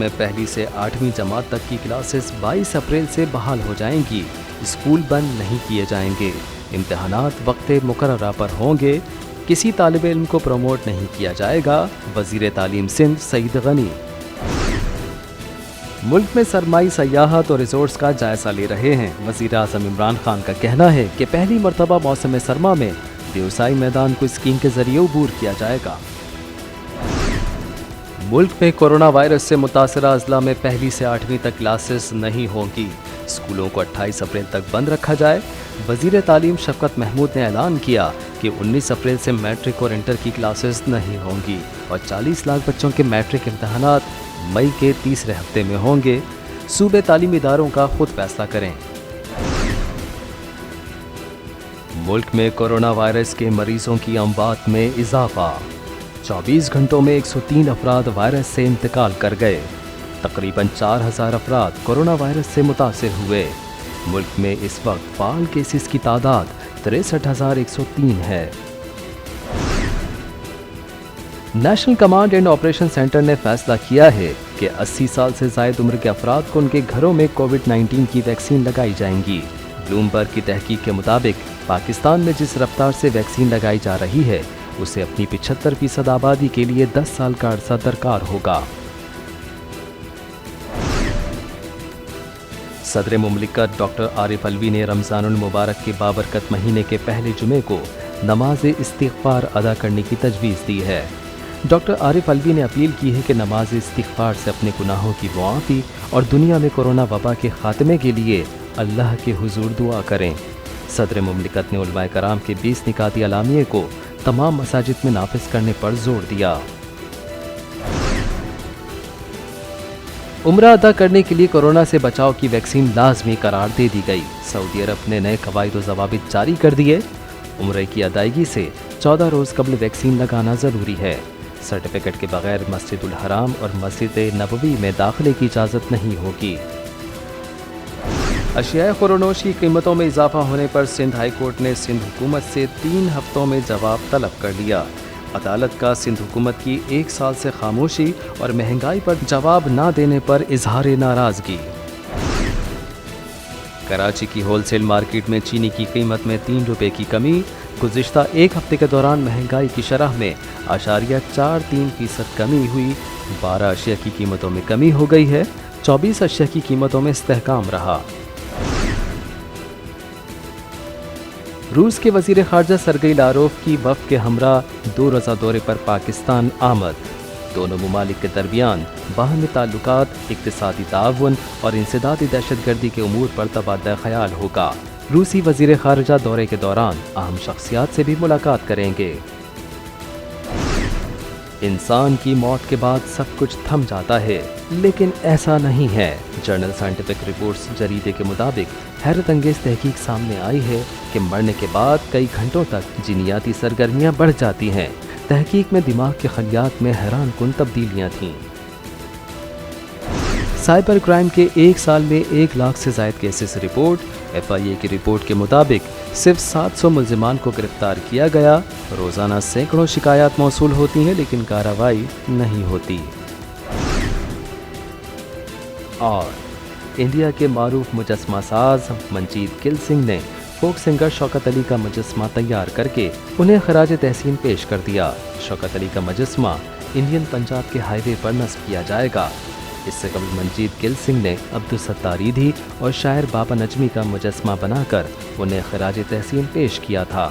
میں پہلی سے 8ویں جماعت تک کی کلاسز 22 اپریل سے بحال ہو جائیں گی۔ اسکول بند نہیں کیے جائیں گے۔ امتحانات وقت مقررہ پر ہوں گے۔ کسی طالب علم کو پروموٹ نہیں کیا جائے گا۔ وزیر تعلیم سندھ سعید غنی۔ ملک میں سرمائی سیاحت اور ریزورٹس کا جائزہ لے رہے ہیں۔ وزیر اعظم عمران خان کا کہنا ہے کہ پہلی مرتبہ موسم سرما میں دیوسائی میدان کو اسکیم کے ذریعے عبور کیا جائے گا۔ ملک میں کورونا وائرس سے متاثرہ اضلاع میں پہلی سے 8ویں تک کلاسز نہیں ہوں گی۔ اسکولوں کو 28 اپریل تک بند رکھا جائے۔ وزیر تعلیم شفقت محمود نے اعلان کیا کہ 19 اپریل سے میٹرک اور انٹر کی کلاسز نہیں ہوں گی اور 40 لاکھ بچوں کے میٹرک امتحانات مئی کے تیسرے ہفتے میں ہوں گے۔ صوبے تعلیمی اداروں کا خود فیصلہ کریں۔ ملک میں کورونا وائرس کے مریضوں کی اموات میں اضافہ۔ 24 گھنٹوں میں 103 افراد وائرس سے انتقال کر گئے۔ تقریباً 4000 افراد کورونا وائرس سے متاثر ہوئے۔ ملک میں اس وقت فعال کیسز کی تعداد 63,103 ہے۔ National command and operation centre نے فیصلہ کیا ہے کہ 80 سال سے زائد عمر کے افراد کو ان کے گھروں میں کووڈ-19 کی ویکسین لگائی جائیں گی۔ بلومبرگ کی تحقیق کے مطابق پاکستان میں جس رفتار سے ویکسین لگائی جا رہی ہے اسے اپنی 75% آبادی کے لیے 10 سال کا عرصہ درکار ہوگا۔ صدر مملکت ڈاکٹر عارف علوی نے رمضان المبارک کے بابرکت مہینے کے پہلے جمعے کو نماز استغفار ادا کرنے کی تجویز دی ہے۔ ڈاکٹر عارف علوی نے اپیل کی ہے کہ نماز استغفار سے اپنے گناہوں کی معافی اور دنیا میں کورونا وبا کے خاتمے کے لیے اللہ کے حضور دعا کریں۔ صدر مملکت نے علماء کرام کے 20 نکاتی اعلامیے کو تمام مساجد میں نافذ کرنے پر زور دیا۔ عمرہ ادا کرنے کے لیے کورونا سے بچاؤ کی ویکسین لازمی قرار دے دی گئی۔ سعودی عرب نے نئے قواعد و ضوابط جاری کر دیے۔ عمرے کی ادائیگی سے 14 روز قبل ویکسین لگانا ضروری ہے۔ سرٹیفکیٹ کے بغیر مسجد الحرام اور مسجد نبوی میں داخلے کی اجازت نہیں ہوگی۔ اشیاء خوردونوش کی قیمتوں میں اضافہ ہونے پر سندھ ہائی کورٹ نے سندھ حکومت سے 3 ہفتوں میں جواب طلب کر لیا۔ عدالت کا سندھ حکومت کی 1 سال سے خاموشی اور مہنگائی پر جواب نہ دینے پر اظہار ناراضگی۔ کراچی کی ہول سیل مارکیٹ میں چینی کی قیمت میں 3 روپے کی کمی۔ گزشتہ 1 ہفتے کے دوران مہنگائی کی شرح میں 0.43% کمی ہوئی۔ 12 اشیاء کی قیمتوں میں کمی ہو گئی ہے۔ 24 اشیاء کی قیمتوں میں استحکام رہا۔ روس کے وزیر خارجہ سرگئی لاروف کی وفد کے ہمراہ 2 روزہ دورے پر پاکستان آمد۔ دونوں ممالک کے درمیان باہمی تعلقات، اقتصادی تعاون اور انسدادی دہشت گردی کے امور پر تبادلہ خیال ہوگا۔ روسی وزیر خارجہ دورے کے دوران اہم شخصیات سے بھی ملاقات کریں گے۔ انسان کی موت کے بعد سب کچھ تھم جاتا ہے، لیکن ایسا نہیں ہے۔ جرنل سائنٹیفک رپورٹس جریدے کے مطابق حیرت انگیز تحقیق سامنے آئی ہے کہ مرنے کے بعد کئی گھنٹوں تک جینیاتی سرگرمیاں بڑھ جاتی ہیں۔ تحقیق میں دماغ کے خلیات میں حیران کن تبدیلیاں تھیں۔ سائبر کرائم کے 1 سال میں 1 لاکھ سے زائد کیسز رپورٹ۔ FIA کی رپورٹ کے مطابق صرف 700 ملزمان کو گرفتار کیا گیا۔ روزانہ سینکڑوں شکایات موصول ہوتی ہیں لیکن کارروائی نہیں ہوتی۔ اور انڈیا کے معروف مجسمہ ساز منجیت گل سنگھ نے فوک سنگر شوکت علی کا مجسمہ تیار کر کے انہیں خراج تحسین پیش کر دیا۔ شوکت علی کا مجسمہ انڈین پنجاب کے ہائی وے پر نصب کیا جائے گا۔ اس سے قبل منجیت گل سنگھ نے عبدالستار ایدھی اور شاعر بابا نجمی کا مجسمہ بنا کر انہیں خراج تحسین پیش کیا تھا۔